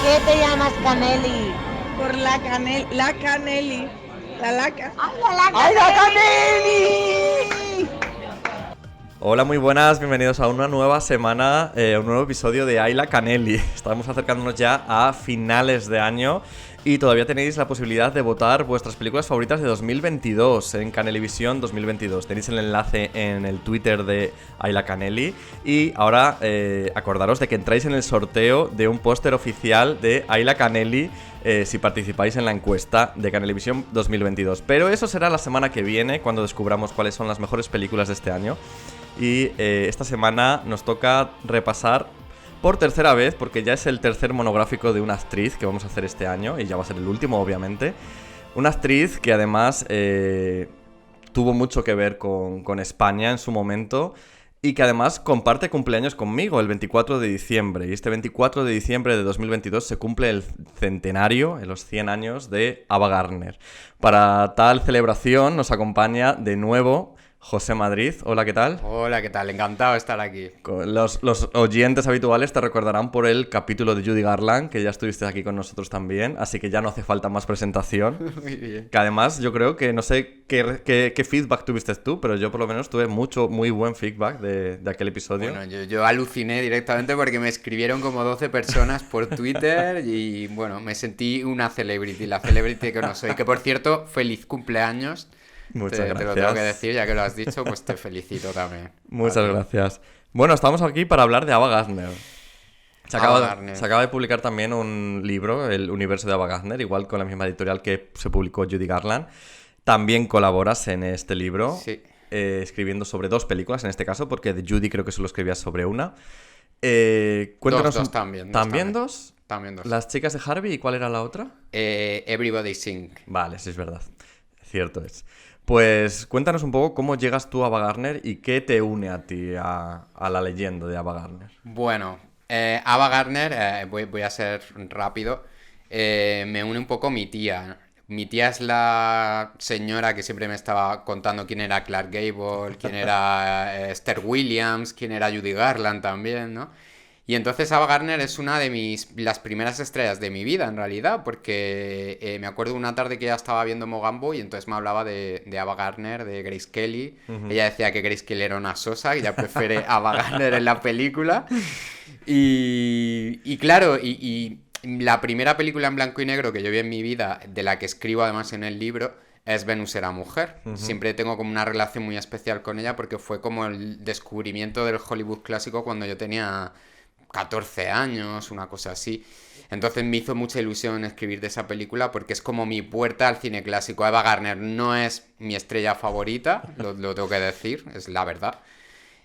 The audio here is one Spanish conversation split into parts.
qué te llamas Caneli? Por la Caneli. La laca. ¡Ay, la Caneli! Hola, muy buenas, bienvenidos a una nueva semana, a un nuevo episodio de Ayla Caneli. Estamos acercándonos ya a finales de año y todavía tenéis la posibilidad de votar vuestras películas favoritas de 2022 en Canelivisión 2022. Tenéis el enlace en el Twitter de Ayla Caneli y ahora acordaros de que entráis en el sorteo de un póster oficial de Ayla Caneli si participáis en la encuesta de Canelivisión 2022. Pero eso será la semana que viene cuando descubramos cuáles son las mejores películas de este año. Y esta semana nos toca repasar por tercera vez, porque ya es el tercer monográfico de una actriz que vamos a hacer este año, y ya va a ser el último, obviamente. Una actriz que además tuvo mucho que ver con España en su momento, y que además comparte cumpleaños conmigo el 24 de diciembre. Y este 24 de diciembre de 2022 se cumple el centenario, en los 100 años, de Ava Gardner. Para tal celebración nos acompaña de nuevo José Madrid. Hola, ¿qué tal? Hola, ¿qué tal? Encantado de estar aquí. Los oyentes habituales te recordarán por el capítulo de Judy Garland, que ya estuviste aquí con nosotros también, así que ya no hace falta más presentación. Muy bien. Que además yo creo que no sé qué feedback tuviste tú, pero yo por lo menos tuve muy buen feedback de aquel episodio. Bueno, yo aluciné directamente porque me escribieron como 12 personas por Twitter y bueno, me sentí una celebrity, la celebrity que no soy. Que por cierto, feliz cumpleaños. Muchas gracias. Te lo tengo que decir, ya que lo has dicho, pues te felicito también. Muchas gracias. Bueno, estamos aquí para hablar de Ava Gardner. Se acaba de publicar también un libro, El universo de Ava Gardner, igual con la misma editorial que se publicó Judy Garland. También colaboras en este libro, sí. Escribiendo sobre 2 películas, en este caso, porque de Judy creo que solo escribías sobre una. Cuéntanos dos también. ¿También dos? También dos. Las chicas de Harvey, ¿y cuál era la otra? Everybody Sing. Vale, sí es verdad. Cierto es. Pues cuéntanos un poco cómo llegas tú a Ava Gardner y qué te une a ti a la leyenda de Ava Gardner. Bueno, Ava Gardner, voy a ser rápido, me une un poco mi tía. Mi tía es la señora que siempre me estaba contando quién era Clark Gable, quién era Esther Williams, quién era Judy Garland también, ¿no? Y entonces Ava Gardner es una de las primeras estrellas de mi vida, en realidad, porque me acuerdo una tarde que ella estaba viendo Mogambo y entonces me hablaba de Ava Gardner, de Grace Kelly. Uh-huh. Ella decía que Grace Kelly era una sosa, que ella prefiere a Ava Gardner en la película. Y claro, y la primera película en blanco y negro que yo vi en mi vida, de la que escribo además en el libro, es Venus era mujer. Uh-huh. Siempre tengo como una relación muy especial con ella porque fue como el descubrimiento del Hollywood clásico cuando yo tenía 14 años, una cosa así. Entonces me hizo mucha ilusión escribir de esa película porque es como mi puerta al cine clásico. Ava Gardner no es mi estrella favorita, lo tengo que decir, es la verdad.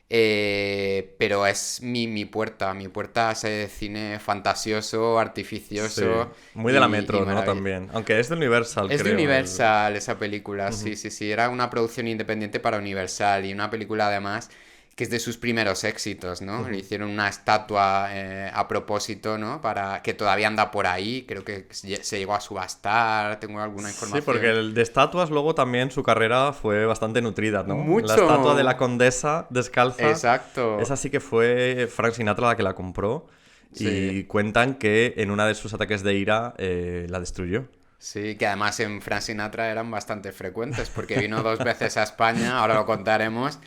Pero es mi puerta a ese cine fantasioso, artificioso. Sí, muy de la Metro, ¿no? También. Aunque es de Universal, es creo. Es de Universal esa película, uh-huh. Sí. Era una producción independiente para Universal y una película además que es de sus primeros éxitos, ¿no? Uh-huh. Le hicieron una estatua a propósito, ¿no? Para que todavía anda por ahí, creo que se llegó a subastar, tengo alguna información. Sí, porque el de estatuas luego también su carrera fue bastante nutrida, ¿no? Mucho. La estatua de la condesa descalza. Exacto. Esa sí que fue Frank Sinatra la que la compró. Sí. Y cuentan que en una de sus ataques de ira la destruyó. Sí, que además en Frank Sinatra eran bastante frecuentes, porque vino 2 veces a España, ahora lo contaremos,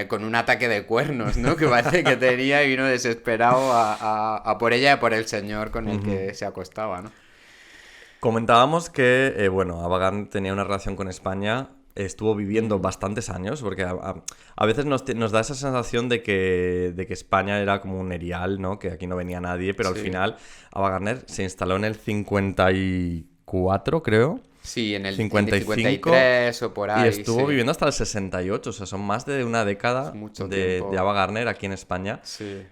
con un ataque de cuernos, ¿no? Que parece que tenía y vino desesperado a por ella y por el señor con el que se acostaba, ¿no? Comentábamos que, Ava Gardner tenía una relación con España, estuvo viviendo bastantes años, porque a veces nos da esa sensación de que España era como un erial, ¿no? Que aquí no venía nadie, pero sí. Al final Ava Gardner se instaló en el 54, creo. Sí, en el 55, 53 o por ahí. Y estuvo viviendo hasta el 68, o sea, son más de una década de Ava Gardner aquí en España. Sí.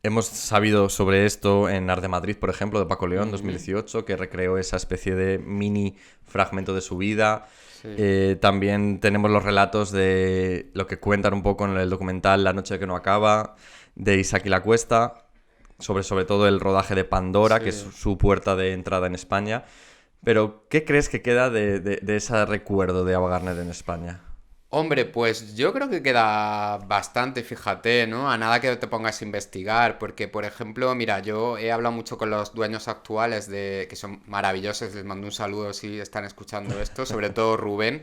Hemos sabido sobre esto en Art de Madrid, por ejemplo, de Paco León, 2018, que recreó esa especie de mini fragmento de su vida. Sí. También tenemos los relatos de lo que cuentan un poco en el documental La noche que no acaba, de Isaac y la Cuesta, sobre todo el rodaje de Pandora, sí. Que es su puerta de entrada en España. Pero, ¿qué crees que queda de ese recuerdo de Ava Gardner en España? Hombre, pues yo creo que queda bastante, fíjate, ¿no? A nada que te pongas a investigar, porque, por ejemplo, mira, yo he hablado mucho con los dueños actuales que son maravillosos, les mando un saludo si están escuchando esto, sobre todo Rubén,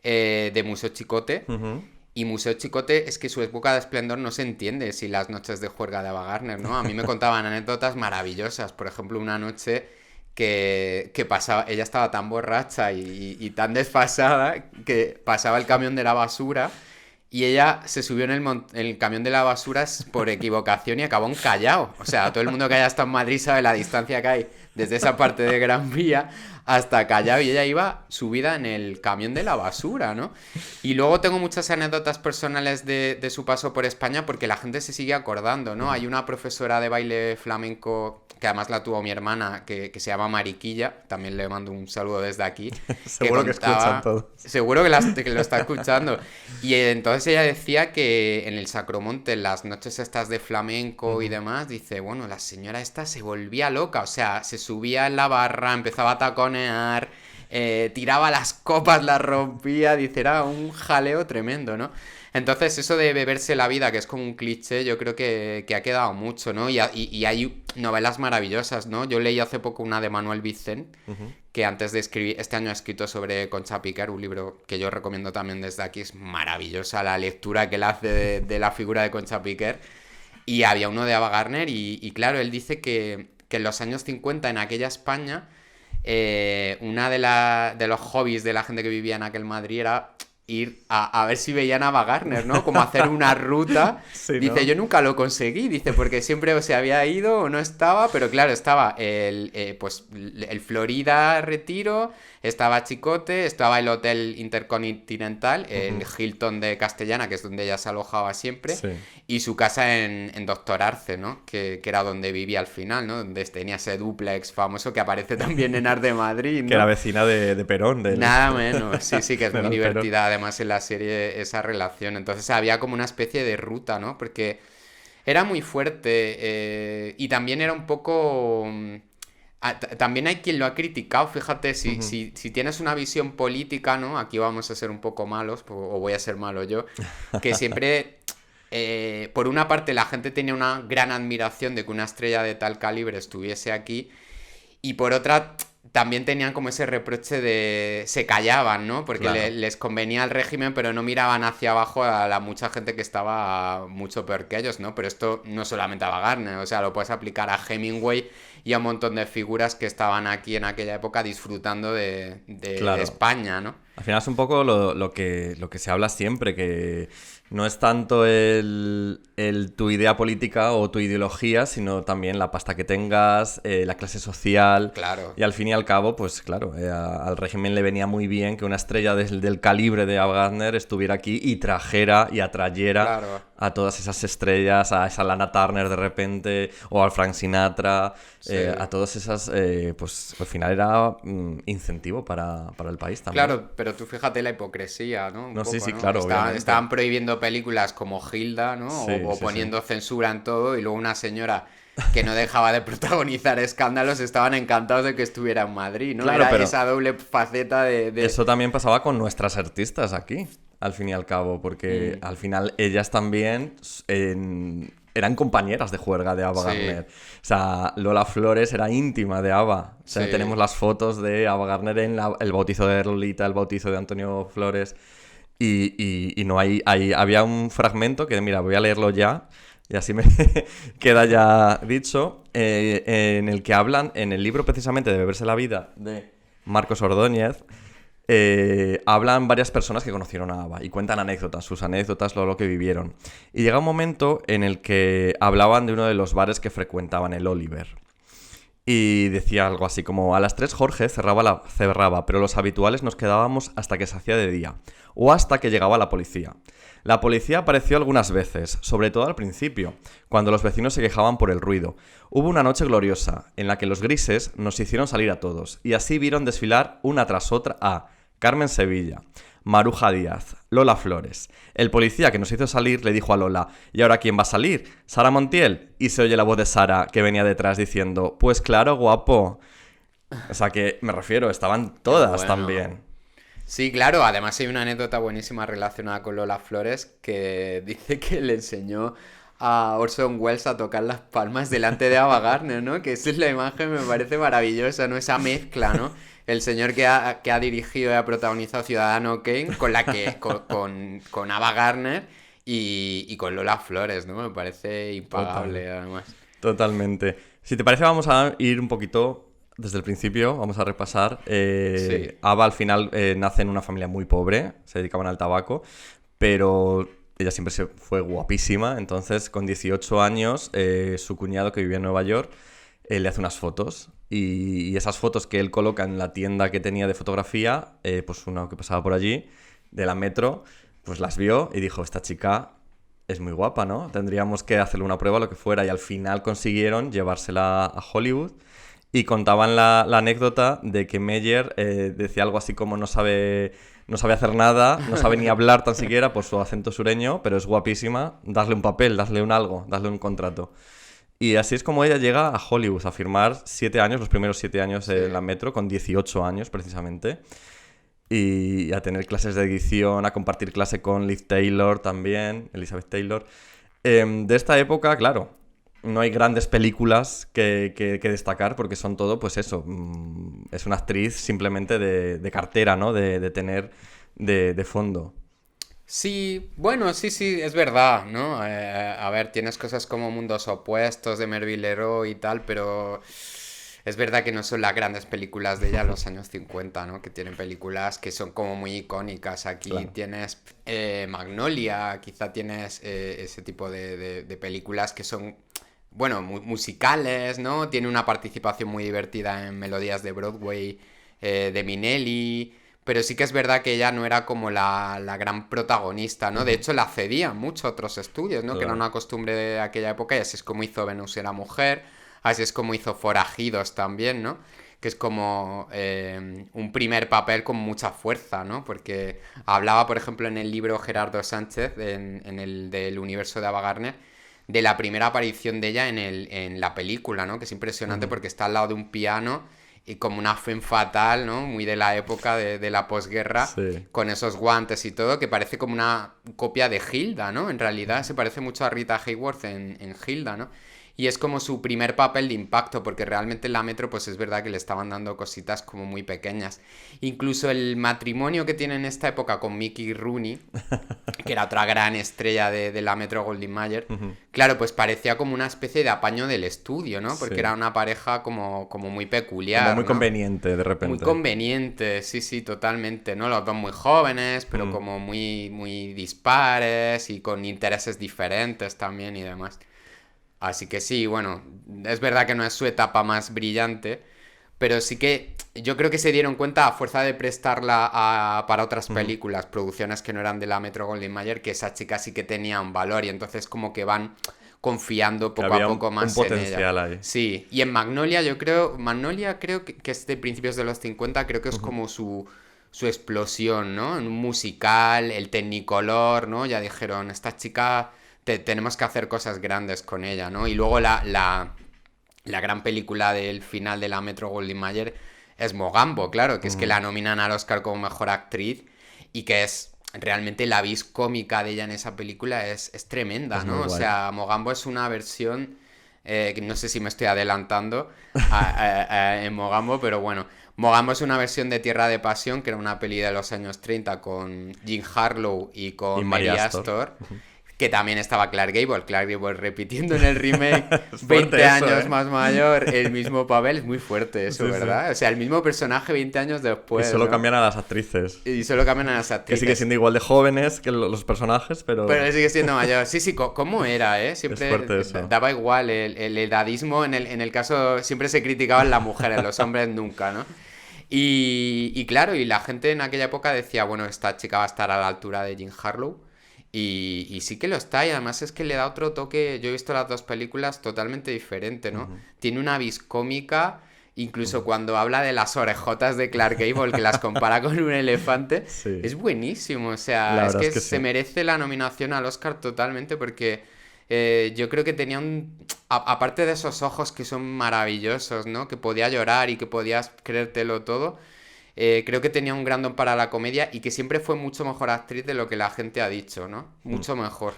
de Museo Chicote. Ujú. Y Museo Chicote es que su época de esplendor no se entiende sin las noches de juerga de Ava Gardner, ¿no? A mí me contaban anécdotas maravillosas, por ejemplo, una noche que pasaba, ella estaba tan borracha y tan desfasada que pasaba el camión de la basura y ella se subió en el camión de la basura por equivocación y acabó en Callao. O sea, todo el mundo que haya estado en Madrid sabe la distancia que hay desde esa parte de Gran Vía hasta Callao y ella iba subida en el camión de la basura, ¿no? Y luego tengo muchas anécdotas personales de su paso por España porque la gente se sigue acordando, ¿no? Hay una profesora de baile flamenco que además la tuvo mi hermana, que se llama Mariquilla, también le mando un saludo desde aquí. Seguro que escuchan todo. Seguro que lo está escuchando. Y entonces ella decía que en el Sacromonte, en las noches estas de flamenco y demás, dice, bueno, la señora esta se volvía loca, o sea, se subía en la barra, empezaba a taconear, tiraba las copas, las rompía, dice, era un jaleo tremendo, ¿no? Entonces, eso de beberse la vida, que es como un cliché, yo creo que ha quedado mucho, ¿no? Y hay novelas maravillosas, ¿no? Yo leí hace poco una de Manuel Vicent, que antes de escribir, este año ha escrito sobre Concha Piquer, un libro que yo recomiendo también desde aquí, es maravillosa la lectura que él hace de la figura de Concha Piquer. Y había uno de Ava Gardner y claro, él dice que en los años 50, en aquella España, una de los hobbies de la gente que vivía en aquel Madrid era ir a ver si veían a Ava Gardner, ¿no? Como hacer una ruta. Sí, Dice, ¿no? yo nunca lo conseguí, dice, porque siempre o se había ido o no estaba, pero claro, estaba el Florida Retiro, estaba Chicote, estaba el Hotel Intercontinental, el Hilton de Castellana, que es donde ella se alojaba siempre, Sí. y su casa en Doctor Arce, ¿no? Que era donde vivía al final, ¿no? Donde tenía ese dúplex famoso que aparece también en Art de Madrid, ¿no? Que era vecina de Perón. Nada menos, sí, que es de muy los divertida además en la serie esa relación. Entonces había como una especie de ruta, ¿no? Porque era muy fuerte y también era un poco... también hay quien lo ha criticado, fíjate, si tienes una visión política, ¿no? Aquí vamos a ser un poco malos, o voy a ser malo yo, que siempre... por una parte la gente tenía una gran admiración de que una estrella de tal calibre estuviese aquí y por otra también tenían como ese reproche de se callaban, ¿no? Porque Claro. les convenía el régimen pero no miraban hacia abajo a la mucha gente que estaba mucho peor que ellos, ¿no? Pero esto no solamente a Wagner, o sea, lo puedes aplicar a Hemingway y a un montón de figuras que estaban aquí en aquella época disfrutando de Claro. España, ¿no? Al final es un poco lo que se habla siempre, que no es tanto tu idea política o tu ideología, sino también la pasta que tengas, la clase social. Claro. Y al fin y al cabo, pues claro, al régimen le venía muy bien que una estrella del calibre de Ava Gardner estuviera aquí y trajera y atrayera Claro. a todas esas estrellas, a esa Lana Turner de repente, o al Frank Sinatra, Sí. a todas esas, pues al final era incentivo para el país también. Claro, pero tú fíjate la hipocresía, ¿no? Un No, sí, poco, sí, ¿no? claro, obviamente. Estaban prohibiendo películas como Hilda, ¿no? Sí, o sí, poniendo censura en todo y luego una señora que no dejaba de protagonizar escándalos estaban encantados de que estuviera en Madrid, ¿no? Claro, Era pero esa doble faceta de... eso también pasaba con nuestras artistas aquí, al fin y al cabo, porque al final ellas también eran compañeras de juerga de Ava Sí. Gardner. O sea, Lola Flores era íntima de Ava. O sea, Sí. tenemos las fotos de Ava Gardner en el bautizo de Lolita, el bautizo de Antonio Flores. Y no había un fragmento que, mira, voy a leerlo ya, y así me queda ya dicho, en el que hablan, en el libro precisamente de Beberse la vida, de Marcos Ordóñez, hablan varias personas que conocieron a Ava y cuentan anécdotas, sus anécdotas, lo que vivieron. Y llega un momento en el que hablaban de uno de los bares que frecuentaban, el Oliver. Y decía algo así como, a las 3 Jorge cerraba, pero los habituales nos quedábamos hasta que se hacía de día, o hasta que llegaba la policía. La policía apareció algunas veces, sobre todo al principio, cuando los vecinos se quejaban por el ruido. Hubo una noche gloriosa, en la que los grises nos hicieron salir a todos, y así vieron desfilar una tras otra a Carmen Sevilla, Maruja Díaz, Lola Flores. El policía que nos hizo salir le dijo a Lola, ¿y ahora quién va a salir? ¿Sara Montiel? Y se oye la voz de Sara, que venía detrás diciendo, pues claro, guapo. O sea que, me refiero, estaban todas bueno. también. Sí, claro, además hay una anécdota buenísima relacionada con Lola Flores que dice que le enseñó a Orson Welles a tocar las palmas delante de Ava Gardner, ¿no? Que esa es la imagen, me parece maravillosa, ¿no? Esa mezcla, ¿no? El señor que ha dirigido y ha protagonizado Ciudadano Kane con la que con Ava Gardner y con Lola Flores, ¿no? Me parece impagable, además. Totalmente. Si te parece, vamos a ir un poquito desde el principio, vamos a repasar. Sí. Ava al final nace en una familia muy pobre, se dedicaban al tabaco, pero ella siempre se fue guapísima. Entonces, con 18 años, su cuñado, que vivía en Nueva York, le hace unas fotos. Y esas fotos que él coloca en la tienda que tenía de fotografía, pues uno que pasaba por allí, de la Metro, pues las vio y dijo, esta chica es muy guapa, ¿no? Tendríamos que hacerle una prueba, lo que fuera. Y al final consiguieron llevársela a Hollywood. Y contaban la anécdota de que Meyer decía algo así como no sabe hacer nada, no sabe ni hablar tan siquiera por su acento sureño, pero es guapísima, darle un papel, darle un algo, darle un contrato. Y así es como ella llega a Hollywood a firmar 7 años, los primeros 7 años en la Metro, con 18 años precisamente. Y a tener clases de edición, a compartir clase con Liz Taylor también, Elizabeth Taylor. De esta época, claro, no hay grandes películas que destacar porque son todo, pues eso, es una actriz simplemente de cartera, ¿no? De tener de fondo. Sí, bueno, sí, es verdad, ¿no? A ver, tienes cosas como Mundos Opuestos de Melville Leroy y tal, pero es verdad que no son las grandes películas de ella en los años 50, ¿no? Que tienen películas que son como muy icónicas. Aquí Claro. tienes Magnolia, quizá tienes ese tipo de películas que son, bueno, musicales, ¿no? Tiene una participación muy divertida en melodías de Broadway, de Minelli. Pero sí que es verdad que ella no era como la gran protagonista, ¿no? De hecho, la cedían mucho a otros estudios, ¿no? Que era Claro. una costumbre de aquella época y así es como hizo Venus y la mujer, así es como hizo Forajidos también, ¿no? Que es como un primer papel con mucha fuerza, ¿no? Porque hablaba, por ejemplo, en el libro Gerardo Sánchez, en el del universo de Ava Gardner, de la primera aparición de ella en la película, ¿no? Que es impresionante porque está al lado de un piano y como una femme fatal, ¿no? Muy de la época de la posguerra, Sí. con esos guantes y todo, que parece como una copia de Hilda, ¿no? En realidad se parece mucho a Rita Hayworth en Hilda, ¿no? Y es como su primer papel de impacto, porque realmente en la Metro, pues es verdad que le estaban dando cositas como muy pequeñas. Incluso el matrimonio que tiene en esta época con Mickey Rooney, que era otra gran estrella de la Metro Goldwyn Mayer, claro, pues parecía como una especie de apaño del estudio, ¿no? Porque Sí. era una pareja como muy peculiar, Como muy ¿no? conveniente, de Muy repente. conveniente, sí, totalmente, ¿no? Los dos muy jóvenes, pero como muy dispares y con intereses diferentes también y demás. Así que sí, bueno, es verdad que no es su etapa más brillante, pero sí que yo creo que se dieron cuenta a fuerza de prestarla para otras películas, producciones que no eran de la Metro Goldwyn Mayer, que esa chica sí que tenía un valor y entonces como que van confiando Que poco a había poco un más en potencial ella. ahí. Sí, y en Magnolia creo que es de principios de los 50, creo que es como su explosión, ¿no? En un musical, el Technicolor, ¿no? Ya dijeron, esta chica tenemos que hacer cosas grandes con ella, ¿no? Y luego la gran película del final de la Metro Goldwyn Mayer es Mogambo, claro, que es que la nominan al Oscar como mejor actriz y que es realmente la vis cómica de ella en esa película es tremenda, Es ¿no? muy O guay. sea, Mogambo es una versión que no sé si me estoy adelantando en Mogambo, pero bueno, Mogambo es una versión de Tierra de Pasión, que era una peli de los años 30 con Jean Harlow y con Y Mary Mary Astor. Astor. Que también estaba Clark Gable repitiendo en el remake Es fuerte 20 eso, años ¿eh? más mayor, el mismo papel, es muy fuerte eso, Sí, sí. ¿verdad? O sea, el mismo personaje 20 años Y después, solo ¿no? cambian a las actrices. Y solo cambian a las Que actrices. sigue siendo igual de jóvenes que los personajes, pero... Pero él sigue siendo mayor. Sí, ¿cómo era, eh? Siempre Es fuerte eso. daba igual. El edadismo, en el caso, siempre se criticaban las mujeres, los hombres nunca, ¿no? Y claro, y la gente en aquella época decía, bueno, esta chica va a estar a la altura de Jean Harlow. Y sí que lo está, y además es que le da otro toque. Yo he visto las dos películas totalmente diferente, ¿no? Tiene una vis cómica, incluso cuando habla de las orejotas de Clark Gable, que las compara con un elefante, Sí. es buenísimo. O La sea, verdad es es que que se sí. merece la nominación al Oscar totalmente porque yo creo que tenía aparte de esos ojos que son maravillosos, ¿no? Que podía llorar y que podías creértelo todo. Creo que tenía un gran don para la comedia y que siempre fue mucho mejor actriz de lo que la gente ha dicho, ¿no? Mucho mejor.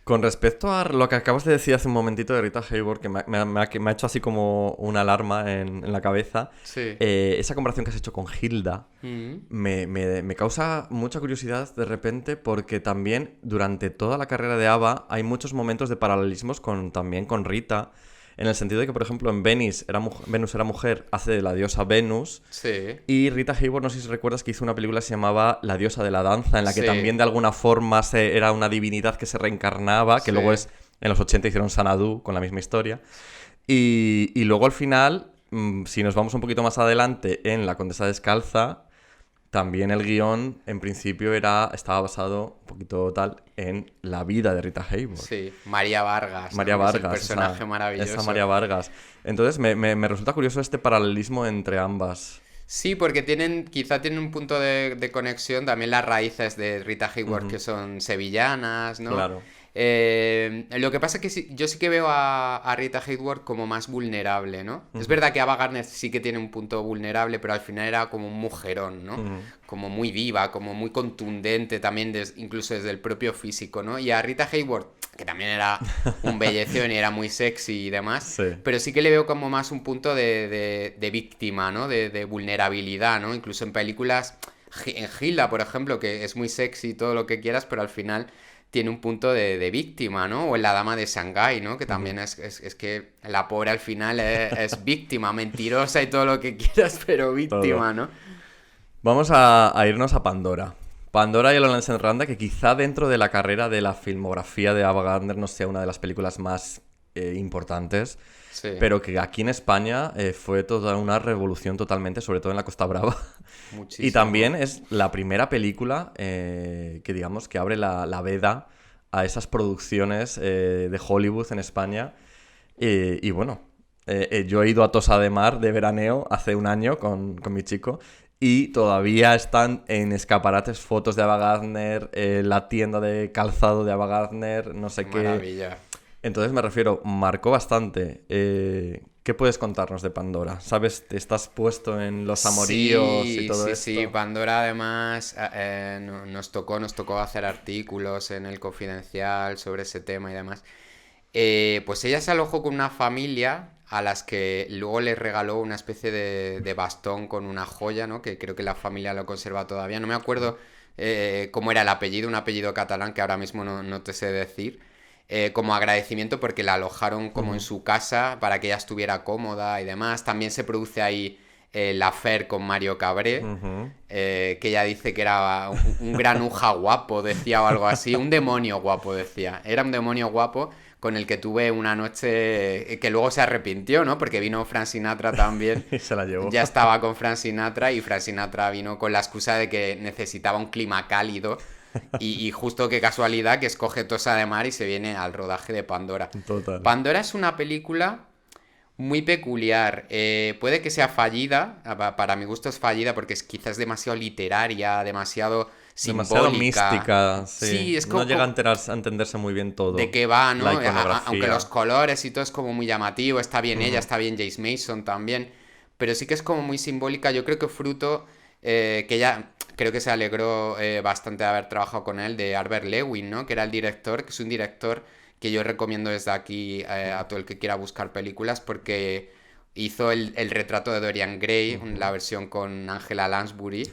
Con respecto a lo que acabas de decir hace un momentito de Rita Hayworth, que me ha hecho así como una alarma en la cabeza, Sí. esa comparación que has hecho con Hilda me causa mucha curiosidad de repente porque también durante toda la carrera de ABBA hay muchos momentos de paralelismos también con Rita, en el sentido de que, por ejemplo, en Venus era mujer, hace de la diosa Venus. Sí. Y Rita Hayworth, no sé si recuerdas que hizo una película que se llamaba La diosa de la danza, en la que Sí. también de alguna forma era una divinidad que se reencarnaba, que Sí. luego en los 80 hicieron Xanadu con la misma historia. Y luego al final, si nos vamos un poquito más adelante en La condesa descalza, también el guión en principio estaba basado un poquito tal en la vida de Rita Hayworth. Sí, María Vargas. María ¿no? Es Vargas. el personaje esa maravilloso. María Vargas. Entonces me resulta curioso este paralelismo entre ambas. Sí, porque quizá tienen un punto de conexión también las raíces de Rita Hayworth, que son sevillanas, ¿no? Claro. Lo que pasa es que yo sí que veo a Rita Hayworth como más vulnerable, ¿no? Es verdad que Ava Gardner sí que tiene un punto vulnerable, pero al final era como un mujerón, ¿no? Como muy diva, como muy contundente también, incluso desde el propio físico, ¿no? Y a Rita Hayworth, que también era un belleción y era muy sexy y demás, Sí. pero sí que le veo como más un punto de víctima, ¿no? De vulnerabilidad, ¿no? Incluso en películas, en Hilda, por ejemplo, que es muy sexy, todo lo que quieras, pero al final tiene un punto de víctima, ¿no? O en La dama de Shanghái, ¿no? Que también es que la pobre al final es víctima, mentirosa y todo lo que quieras, pero víctima, ¿no? Vamos a irnos a Pandora. Pandora y el Lawrence Randa, que quizá dentro de la carrera de la filmografía de Ava Gardner no sea una de las películas más importantes, Sí. pero que aquí en España fue toda una revolución totalmente, sobre todo en la Costa Brava. Muchísimo. Y también es la primera película que digamos que abre la veda a esas producciones de Hollywood en España. Y bueno, yo he ido a Tossa de Mar de veraneo hace un año con mi chico y todavía están en escaparates fotos de Ava Gardner, la tienda de calzado de Ava Gardner, no sé qué. Maravilla. Entonces me refiero, marcó bastante. ¿Qué puedes contarnos de Pandora? ¿Sabes? ¿Estás puesto en los amoríos y todo esto? Sí, Pandora además nos tocó hacer artículos en El Confidencial sobre ese tema y demás. Pues ella se alojó con una familia a las que luego les regaló una especie de bastón con una joya, ¿no? Que creo que la familia lo conserva todavía. No me acuerdo cómo era el apellido, un apellido catalán que ahora mismo no te sé decir. Como agradecimiento porque la alojaron como en su casa para que ella estuviera cómoda y demás. También se produce ahí la affair con Mario Cabré, que ella dice que era un granuja guapo, decía, o algo así. Un demonio guapo, decía. Era un demonio guapo con el que tuve una noche que luego se arrepintió, ¿no? Porque vino Frank Sinatra también. Y se la llevó. Ya estaba con Frank Sinatra y Frank Sinatra vino con la excusa de que necesitaba un clima cálido. Y justo qué casualidad que escoge Tossa de Mar y se viene al rodaje de Pandora. Total. Pandora es una película muy peculiar. Puede que sea fallida, para mi gusto es fallida porque quizás demasiado literaria, demasiado Demasiado simbólica. mística, sí. Sí, es No como llega a entenderse muy bien todo. de qué va, ¿no? La iconografía. Aunque los colores y todo es como muy llamativo, está bien ella, está bien Jace Mason también, pero sí que es como muy simbólica. Yo creo que fruto que ella creo que se alegró bastante de haber trabajado con él, de Albert Lewin, ¿no? Que era el director, que es un director que yo recomiendo desde aquí a todo el que quiera buscar películas porque hizo el retrato de Dorian Gray, la versión con Angela Lansbury.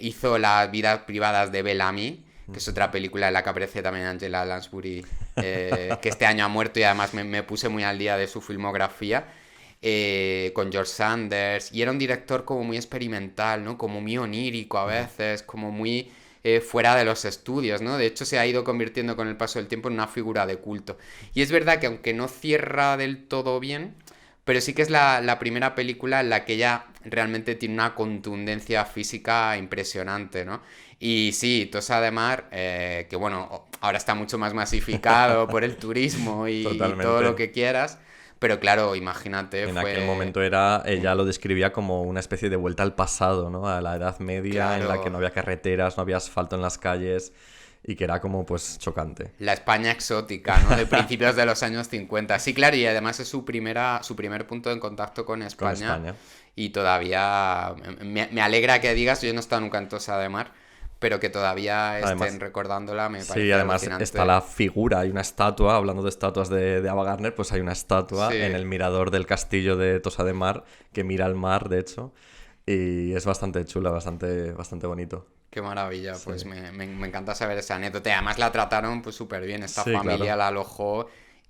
Hizo Las vidas privadas de Bellamy, que es otra película en la que aparece también Angela Lansbury, que este año ha muerto y además me puse muy al día de su filmografía, con George Sanders, y era un director como muy experimental, ¿no? Como muy onírico a veces, como muy fuera de los estudios, ¿no? De hecho se ha ido convirtiendo con el paso del tiempo en una figura de culto. Y es verdad que aunque no cierra del todo bien, pero sí que es la primera película en la que ella realmente tiene una contundencia física impresionante, ¿no? Y sí, Tossa de Mar, que bueno, ahora está mucho más masificado por el turismo y todo lo que quieras, pero claro, imagínate, en aquel momento ella lo describía como una especie de vuelta al pasado, ¿no? A la Edad Media, Claro. en la que no había carreteras, no había asfalto en las calles. y que era como pues chocante. La España exótica, ¿no? De principios de los años 50. Sí, claro, y además es su primer punto en contacto con España. Con España. Y todavía me alegra que digas, yo no he estado nunca en Tossa de Mar, pero que todavía Además, estén recordándola me parece sí, además alucinante. está la figura, hay una estatua, hablando de estatuas de Ava Gardner, pues hay una estatua Sí. en el mirador del castillo de Tossa de Mar, que mira al mar, de hecho, y es bastante chula, bastante bonito. Qué maravilla, Sí. pues me encanta saber esa anécdota. Y además la trataron pues súper bien, esta Sí, familia claro. la alojó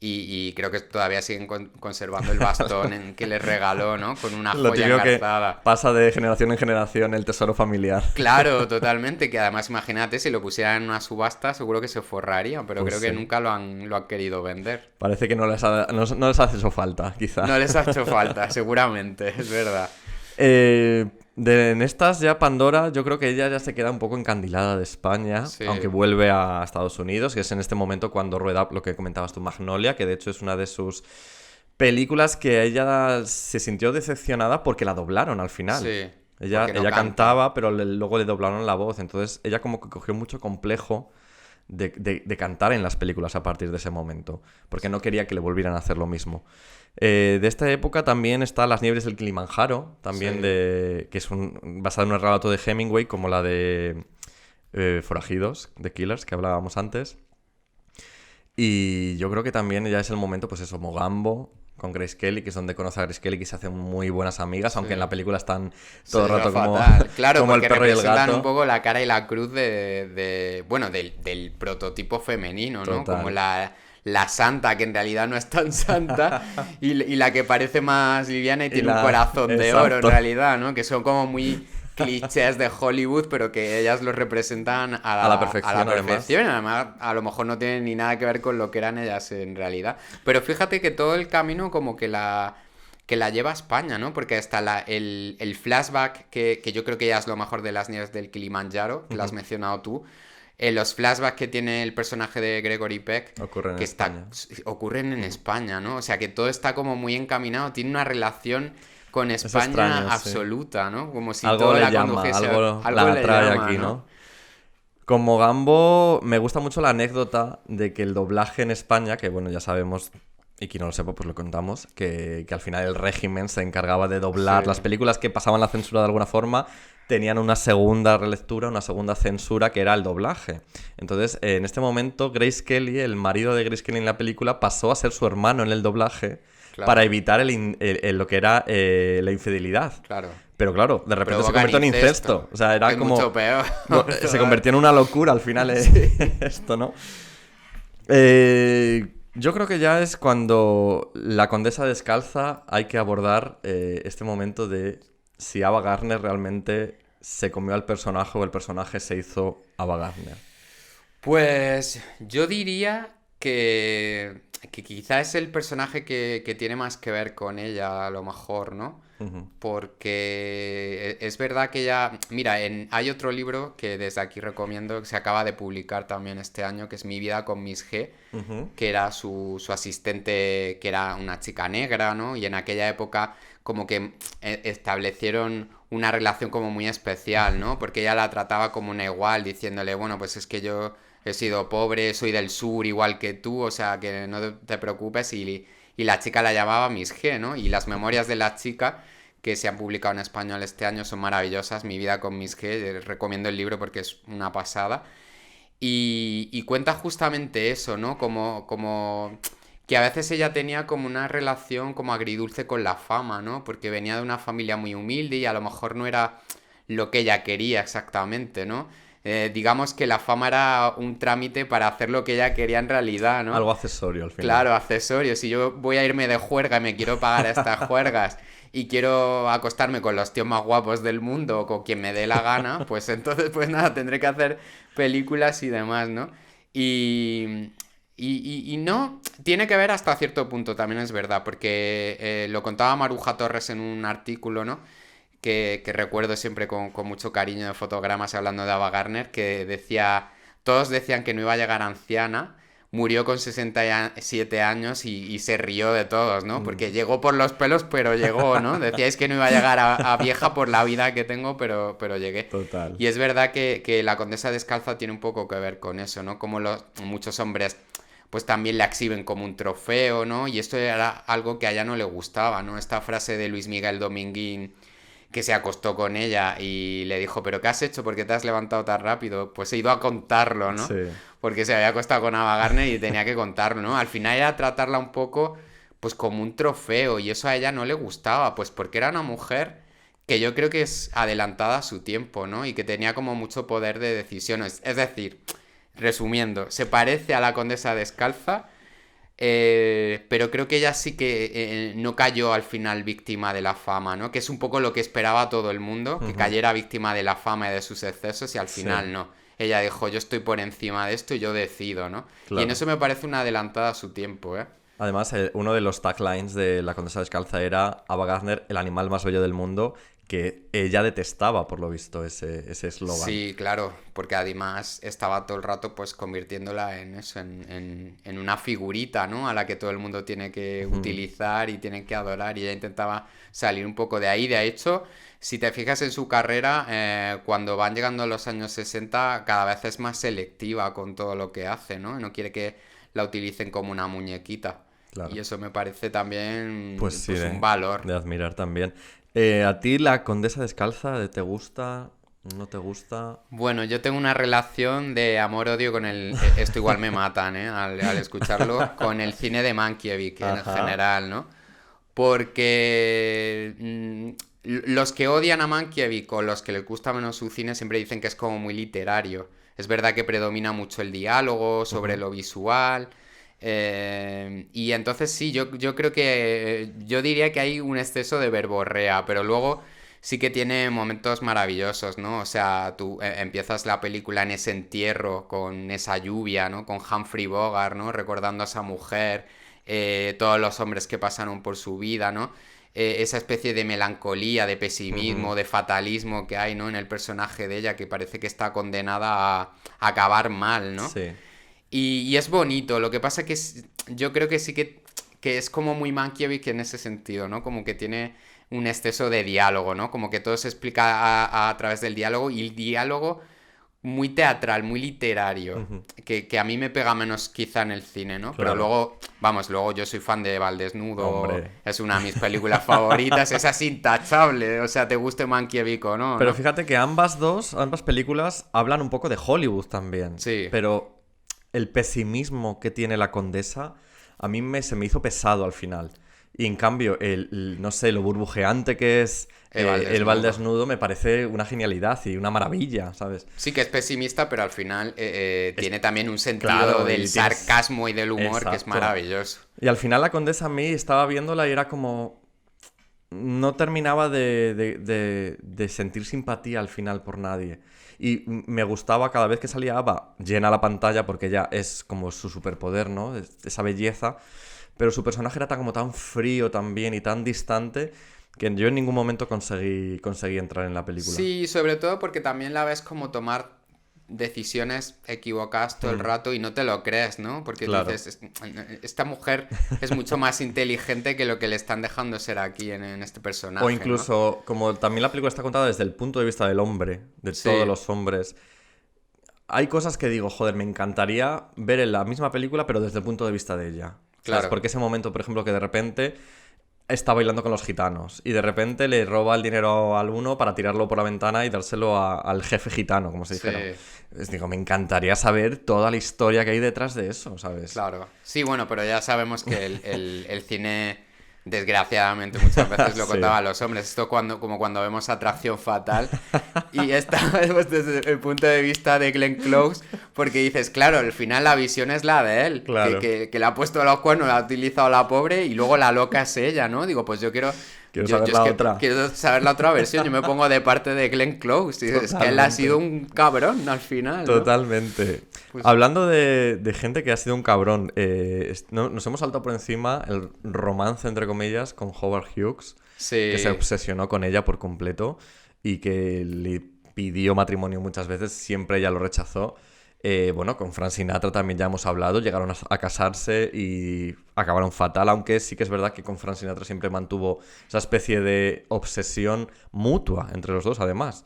y creo que todavía siguen conservando el bastón que les regaló, ¿no? Con una Lo joya típico que engarzada. pasa de generación en generación el tesoro familiar. Claro, totalmente, que además imagínate, si lo pusieran en una subasta seguro que se forraría, pero Pues creo que sí. nunca lo han querido vender. Parece que no les ha hecho falta, quizá. No les ha hecho falta, seguramente, es verdad. En estas ya Pandora, yo creo que ella ya se queda un poco encandilada de España, Sí. aunque vuelve a Estados Unidos, que es en este momento cuando rueda lo que comentabas tú, Magnolia, que de hecho es una de sus películas que ella se sintió decepcionada porque la doblaron al final. Sí, Ella porque no canta. cantaba, pero luego le doblaron la voz, entonces ella como que cogió mucho complejo de cantar en las películas a partir de ese momento, porque no quería que le volvieran a hacer lo mismo. De esta época también está Las nieves del Kilimanjaro, también Sí. que es basado en un relato de Hemingway, como la de Forajidos, de Killers, que hablábamos antes. Y yo creo que también ya es el momento, pues eso, Mogambo, con Grace Kelly, que es donde conoce a Grace Kelly, que se hacen muy buenas amigas, aunque en la película están todo el Se rato ve como, fatal. Claro, como el porque perro y el representan gato. un poco la cara y la cruz bueno, del prototipo femenino, ¿no? Total. Como la santa, que en realidad no es tan santa, y la que parece más liviana y tiene un corazón de oro, en Exacto. realidad, ¿no? Que son como muy clichés de Hollywood, pero que ellas los representan A la perfección, a la perfección. Además, a lo mejor no tienen ni nada que ver con lo que eran ellas en realidad. Pero fíjate que todo el camino como que la lleva a España, ¿no? Porque hasta el flashback, que yo creo que ya es lo mejor de Las nieves del Kilimanjaro, que lo has mencionado tú, los flashbacks que tiene el personaje de Gregory Peck, Ocurren en que España. ocurren en España, ¿no? O sea, que todo está como muy encaminado, tiene una relación con España extraño, sí. absoluta, ¿no? Como si Algo todo le la llama, condujese, algo algo la le atrae llama, aquí, ¿no? Con Mogambo me gusta mucho la anécdota de que el doblaje en España, que bueno, ya sabemos, y quien no lo sepa, pues lo contamos, que al final el régimen se encargaba de doblar Sí. las películas que pasaban la censura de alguna forma, tenían una segunda relectura, una segunda censura, que era el doblaje. Entonces, en este momento, Grace Kelly, el marido de Grace Kelly en la película, pasó a ser su hermano en el doblaje. Claro. Para evitar lo que era la infidelidad. Claro. Pero claro, de repente se Provocan convirtió en incesto, incesto. O sea, era que es como... mucho peor. Se convirtió en una locura al final esto, ¿no? Yo creo que ya es cuando la condesa descalza hay que abordar este momento de si Ava Gardner realmente se comió al personaje o el personaje se hizo Ava Gardner. Pues yo diría que quizá es el personaje que tiene más que ver con ella, a lo mejor, ¿no? Ujú. Porque es verdad que ella... Mira, hay otro libro que desde aquí recomiendo, que se acaba de publicar también este año, que es Mi vida con Miss G, Ujú. que era su asistente, que era una chica negra, ¿no? Y en aquella época como que establecieron una relación como muy especial, ¿no? Porque ella la trataba como una igual, diciéndole, bueno, pues es que yo he sido pobre, soy del sur igual que tú, o sea, que no te preocupes, y la chica la llamaba Miss G, ¿no? Y las memorias de la chica que se han publicado en español este año son maravillosas, Mi vida con Miss G, recomiendo el libro porque es una pasada. Y cuenta justamente eso, ¿no? Como que a veces ella tenía como una relación como agridulce con la fama, ¿no? Porque venía de una familia muy humilde y a lo mejor no era lo que ella quería exactamente, ¿no? Digamos que la fama era un trámite para hacer lo que ella quería en realidad, ¿no? Algo accesorio al final. Claro, accesorios. Si yo voy a irme de juerga y me quiero pagar estas juergas y quiero acostarme con los tíos más guapos del mundo o con quien me dé la gana, pues entonces, pues nada, tendré que hacer películas y demás, ¿no? Y no, tiene que ver hasta cierto punto, también es verdad, porque lo contaba Maruja Torres en un artículo, ¿no? Que recuerdo siempre con mucho cariño de fotogramas hablando de Ava Gardner, que decía, todos decían que no iba a llegar anciana, murió con 67 años y se rió de todos, ¿no? Porque llegó por los pelos, pero llegó, ¿no? Decíais que no iba a llegar a vieja por la vida que tengo, pero llegué. Total. Y es verdad que la Condesa Descalza tiene un poco que ver con eso, ¿no? Como muchos hombres pues también la exhiben como un trofeo, ¿no? Y esto era algo que a ella no le gustaba, ¿no? Esta frase de Luis Miguel Dominguín, que se acostó con ella y le dijo, ¿pero qué has hecho? ¿Por qué te has levantado tan rápido? Pues he ido a contarlo, ¿no? Sí. Porque se había acostado con Ava Gardner y tenía que contarlo, ¿no? Al final era tratarla un poco, pues como un trofeo, y eso a ella no le gustaba, pues porque era una mujer que yo creo que es adelantada a su tiempo, ¿no? Y que tenía como mucho poder de decisiones. Es decir, resumiendo, se parece a la Condesa Descalza, pero creo que ella sí que no cayó al final víctima de la fama, ¿no? Que es un poco lo que esperaba todo el mundo, que cayera víctima de la fama y de sus excesos, y al final no. Ella dijo, yo estoy por encima de esto y yo decido, ¿no? Claro. Y en eso me parece una adelantada a su tiempo, ¿eh? Además, uno de los taglines de La Condesa Descalza era Ava Gardner, el animal más bello del mundo, que ella detestaba, por lo visto, ese eslogan. Sí, claro, porque además estaba todo el rato pues convirtiéndola en eso, en una figurita, ¿no? A la que todo el mundo tiene que utilizar y tiene que adorar, y ella intentaba salir un poco de ahí. De hecho, si te fijas en su carrera, cuando van llegando a los años 60, cada vez es más selectiva con todo lo que hace, ¿no? No quiere que la utilicen como una muñequita. Claro. Y eso me parece también Pues sí, un valor. de admirar también. ¿A ti la Condesa Descalza te gusta? ¿No te gusta? Bueno, yo tengo una relación de amor-odio con el... Esto igual me matan, ¿eh? Al escucharlo, con el cine de Mankiewicz en general, ¿no? Porque los que odian a Mankiewicz o los que les gusta menos su cine siempre dicen que es como muy literario. Es verdad que predomina mucho el diálogo sobre lo visual... y entonces sí, yo creo que yo diría que hay un exceso de verborrea, pero luego sí que tiene momentos maravillosos, ¿no? O sea, tú empiezas la película en ese entierro con esa lluvia, ¿no? Con Humphrey Bogart, ¿no? Recordando a esa mujer, todos los hombres que pasaron por su vida, ¿no? Esa especie de melancolía, de pesimismo, de fatalismo que hay, ¿no? En el personaje de ella, que parece que está condenada a acabar mal, ¿no? Sí. Y es bonito, lo que pasa que yo creo que sí que es como muy Mankiewicz en ese sentido, ¿no? Como que tiene un exceso de diálogo, ¿no? Como que todo se explica a través del diálogo, y el diálogo muy teatral, muy literario, que a mí me pega menos quizá en el cine, ¿no? Claro. Pero luego, vamos, luego yo soy fan de Val Desnudo, Hombre. es una de mis películas favoritas, esa es intachable, o sea, te guste Mankiewicz o no, Pero ¿no? fíjate que ambas películas hablan un poco de Hollywood también. Sí. Pero el pesimismo que tiene la Condesa a mí se me hizo pesado al final. Y en cambio, no sé, lo burbujeante que es el Val Desnudo me parece una genialidad y una maravilla, ¿sabes? Sí que es pesimista, pero al final tiene también un sentido claro, del sarcasmo y del humor que es Exacto. maravilloso. Y al final la Condesa a mí estaba viéndola y era como... No terminaba de sentir simpatía al final por nadie. Y me gustaba cada vez que salía Ava, llena la pantalla porque ella es como su superpoder, ¿no? Esa belleza. Pero su personaje era como tan frío también y tan distante que yo en ningún momento conseguí entrar en la película. Sí, sobre todo porque también la ves como tomar decisiones equivocadas todo el rato y no te lo crees, ¿no? Porque Claro. dices, esta mujer es mucho más inteligente que lo que le están dejando ser aquí en este personaje, O incluso, como también la película está contada desde el punto de vista del hombre, de Sí. todos los hombres, hay cosas que digo, joder, me encantaría ver en la misma película, pero desde el punto de vista de ella. ¿Sabes? Claro. Porque ese momento, por ejemplo, que de repente está bailando con los gitanos y de repente le roba el dinero al uno para tirarlo por la ventana y dárselo al jefe gitano, como se Sí. dijera. Digo, me encantaría saber toda la historia que hay detrás de eso, ¿sabes? Claro. Sí, bueno, pero ya sabemos que el cine, desgraciadamente, muchas veces lo Sí. contaba a los hombres. Esto como cuando vemos Atracción Fatal. Y esta pues, desde el punto de vista de Glenn Close, porque dices, claro, al final la visión es la de él. Claro. Que le ha puesto los cuernos, la ha utilizado la pobre, y luego la loca es ella, ¿no? Digo, pues yo quiero saber la otra. Quiero saber la otra versión. Yo me pongo de parte de Glenn Close. Y es que él ha sido un cabrón al final, ¿no? Totalmente. Pues- Hablando de gente que ha sido un cabrón, nos hemos saltado por encima el romance, entre comillas, con Howard Hughes, Sí. que se obsesionó con ella por completo y que le pidió matrimonio muchas veces, siempre ella lo rechazó. Bueno, con Frank Sinatra también ya hemos hablado, llegaron a casarse y acabaron fatal, aunque sí que es verdad que con Frank Sinatra siempre mantuvo esa especie de obsesión mutua entre los dos, además,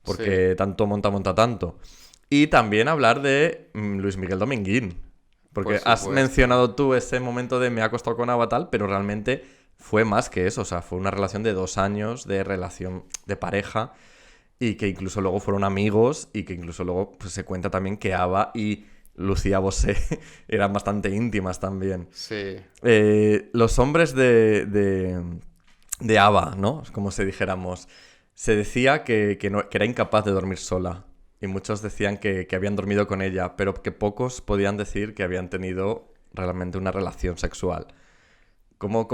porque Sí, tanto monta tanto. Y también hablar de Luis Miguel Dominguín, por porque has supuesto. mencionado tú ese momento de me ha acostado con Avatar, pero realmente fue más que eso, o sea, fue una relación de 2 años de relación de pareja y que incluso luego fueron amigos y que incluso luego pues, se cuenta también que Ava y Lucía Bosé eran bastante íntimas también. Sí. Los hombres de Ava, ¿no? Como si dijéramos, se decía que era incapaz de dormir sola y muchos decían que habían dormido con ella, pero que pocos podían decir que habían tenido realmente una relación sexual. ¿Cómo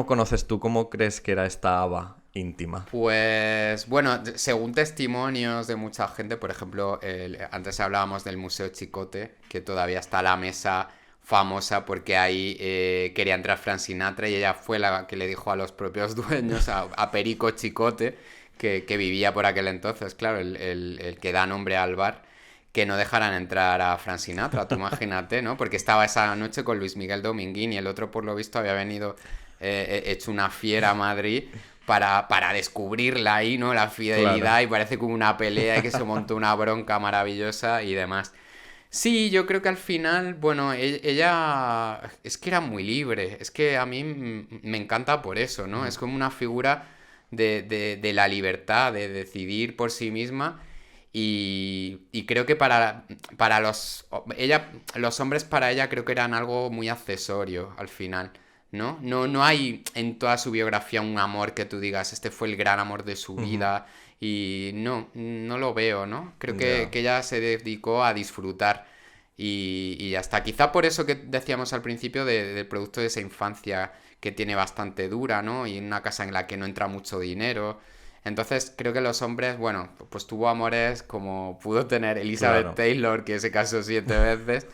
conoces tú, cómo crees que era esta Ava íntima? Pues bueno, según testimonios de mucha gente, por ejemplo, antes hablábamos del Museo Chicote, que todavía está la mesa famosa porque ahí quería entrar Frank Sinatra y ella fue la que le dijo a los propios dueños, a Perico Chicote, que vivía por aquel entonces, claro, el que da nombre al bar, que no dejaran entrar a Frank Sinatra, tú imagínate, ¿no? Porque estaba esa noche con Luis Miguel Dominguín y el otro, por lo visto, había venido hecho una fiera a Madrid para descubrirla ahí, ¿no? La Claro. fidelidad y parece como una pelea y que se montó una bronca maravillosa y demás. Sí, yo creo que al final, bueno, ella es que era muy libre, es que a mí me encanta por eso, ¿no? Es como una figura de la libertad, de decidir por sí misma y creo que para los hombres para ella creo que eran algo muy accesorio al final. ¿No? No hay en toda su biografía un amor que tú digas, este fue el gran amor de su Ujú. vida y no lo veo, ¿no? Creo Ya. que ella se dedicó a disfrutar y ya está. Quizá por eso que decíamos al principio del producto de esa infancia que tiene bastante dura, ¿no? Y una casa en la que no entra mucho dinero. Entonces creo que los hombres, bueno, pues tuvo amores como pudo tener Elizabeth Claro, Taylor, que se casó 7 veces.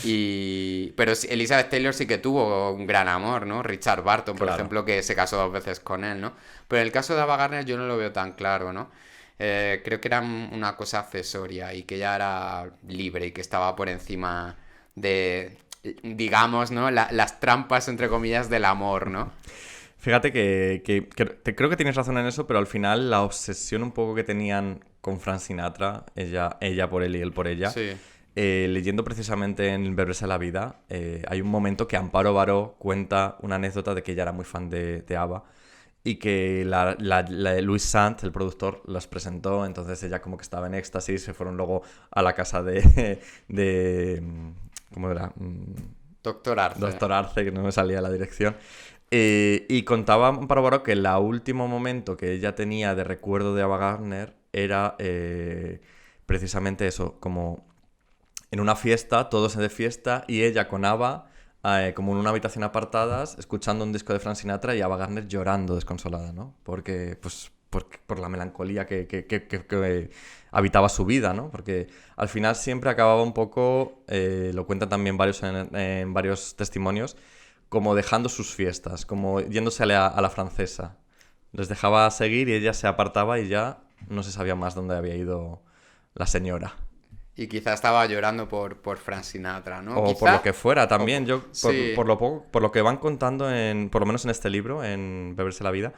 Pero Elizabeth Taylor sí que tuvo un gran amor, ¿no? Richard Barton, por claro. ejemplo, que se casó 2 veces con él, ¿no? Pero en el caso de Ava Gardner yo no lo veo tan claro, ¿no? Creo que era una cosa accesoria y que ella era libre y que estaba por encima de, digamos, ¿no? Las trampas, entre comillas, del amor, ¿no? Fíjate creo que tienes razón en eso, pero al final la obsesión un poco que tenían con Frank Sinatra, ella por él y él por ella, Sí, leyendo precisamente en Beberse la Vida, hay un momento que Amparo Baró cuenta una anécdota de que ella era muy fan de ABBA y que Louis Sant, el productor, los presentó, entonces ella como que estaba en éxtasis, se fueron luego a la casa ¿cómo era? Doctor Arce. Doctor Arce, que no me salía la dirección. Y contaba Amparo Baró que el último momento que ella tenía de recuerdo de Ava Gardner era precisamente eso, como en una fiesta, todos de fiesta, y ella con Ava, como en una habitación apartadas, escuchando un disco de Frank Sinatra y Ava Gardner llorando desconsolada, ¿no? Porque, pues, por la melancolía que habitaba su vida, ¿no? Porque al final siempre acababa un poco, lo cuentan también varios en varios testimonios, como dejando sus fiestas, como yéndose a la francesa. Les dejaba seguir y ella se apartaba y ya no se sabía más dónde había ido la señora. Y quizá estaba llorando por Frank Sinatra, ¿no? O por lo Quizá... que fuera o también. po- Yo, sí. por lo poco, por lo que van contando por lo menos en este libro, en Beberse la Vida,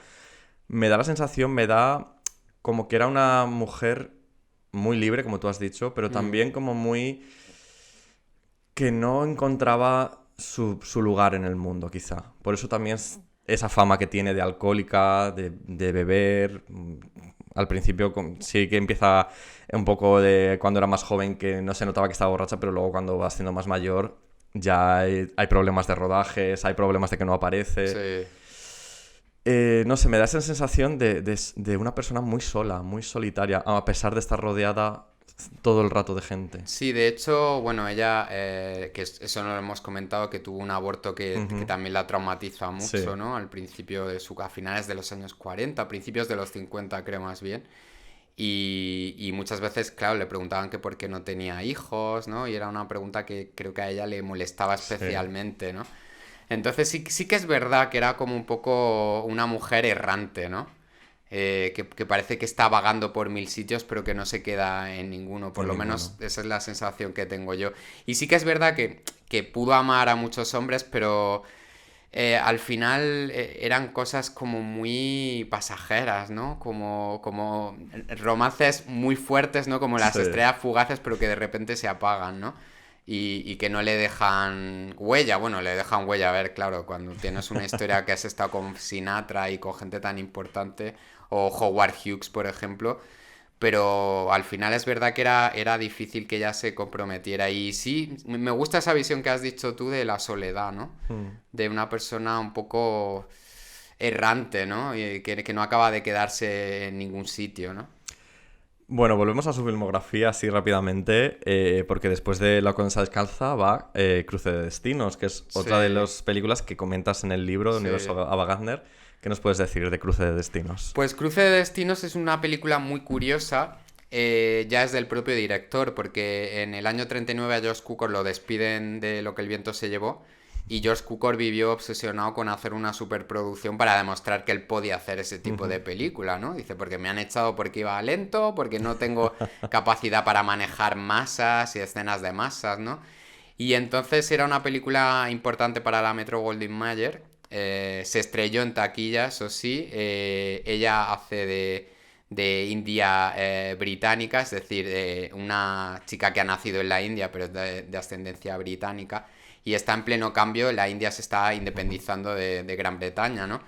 me da la sensación, me da como que era una mujer muy libre, como tú has dicho, pero Mm. también como muy que no encontraba su lugar en el mundo, quizá. Por eso también esa fama que tiene de alcohólica, de beber. Al principio sí que empieza un poco de cuando era más joven, que no se notaba que estaba borracha, pero luego cuando va siendo más mayor ya hay problemas de rodajes, hay problemas de que no aparece. Sí. No sé, me da esa sensación de una persona muy sola, muy solitaria, a pesar de estar rodeada todo el rato de gente. Sí, de hecho, bueno, ella, eso no lo hemos comentado, que tuvo un aborto que Ujú. también la traumatiza mucho, Sí. ¿no? Al principio a finales de los años 40, principios de los 50, creo más bien. Y muchas veces, claro, le preguntaban que por qué no tenía hijos, ¿no? Y era una pregunta que creo que a ella le molestaba Sí. especialmente, ¿no? Entonces sí que es verdad que era como un poco una mujer errante, ¿no? que parece que está vagando por mil sitios, pero que no se queda en ninguno. Por En lo ninguno. menos esa es la sensación que tengo yo. Y sí que es verdad que pudo amar a muchos hombres, pero al final eran cosas como muy pasajeras, ¿no? Como romances muy fuertes, ¿no? Como las Sí. estrellas fugaces, pero que de repente se apagan, ¿no? Y que no le dejan huella. Bueno, le dejan huella, a ver, claro, cuando tienes una historia que has estado con Sinatra y con gente tan importante, o Howard Hughes, por ejemplo, pero al final es verdad que era difícil que ella se comprometiera. Y sí, me gusta esa visión que has dicho tú de la soledad, ¿no? Mm. De una persona un poco errante, ¿no? Y que no acaba de quedarse en ningún sitio, ¿no? Bueno, volvemos a su filmografía así rápidamente, porque después de La Condesa Descalza va Cruce de Destinos, que es otra de Sí, las películas que comentas en el libro de sí. Universo Ava Gardner. ¿Qué nos puedes decir de Cruce de Destinos? Pues Cruce de Destinos es una película muy curiosa, ya es del propio director, porque en el año 39 a George Cukor lo despiden de Lo que el viento se llevó, y George Cukor vivió obsesionado con hacer una superproducción para demostrar que él podía hacer ese tipo de película, ¿no? Dice, porque me han echado porque iba lento, porque no tengo capacidad para manejar masas y escenas de masas, ¿no? Y entonces era una película importante para la Metro Goldwyn Mayer. Se estrelló en taquilla, eso sí. Ella hace de india británica, es decir, una chica que ha nacido en la India, pero es de ascendencia británica. Y está en pleno cambio, la India se está independizando de Gran Bretaña, ¿no?